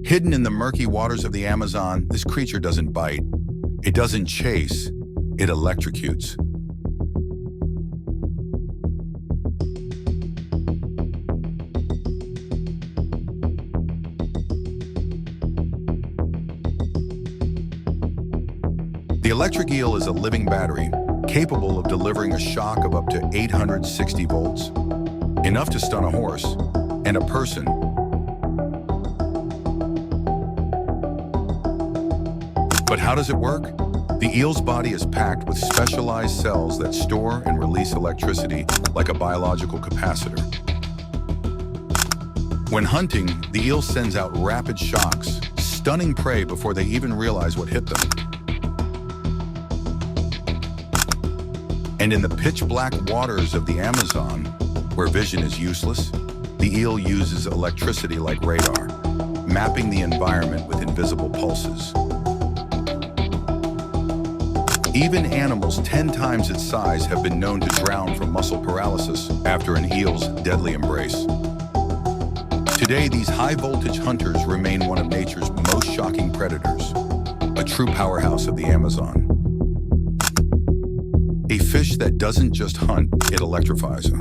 Hidden in the murky waters of the Amazon, this creature doesn't bite. It doesn't chase. It electrocutes. The electric eel is a living battery, capable of delivering a shock of up to 860 volts, enough to stun a horse and a person. But how does it work? The eel's body is packed with specialized cells that store and release electricity like a biological capacitor. When hunting, the eel sends out rapid shocks, stunning prey before they even realize what hit them. And in the pitch-black waters of the Amazon, where vision is useless, the eel uses electricity like radar, mapping the environment with invisible pulses. Even animals 10 times its size have been known to drown from muscle paralysis after an eel's deadly embrace. Today, these high-voltage hunters remain one of nature's most shocking predators, a true powerhouse of the Amazon. A fish that doesn't just hunt, it electrifies.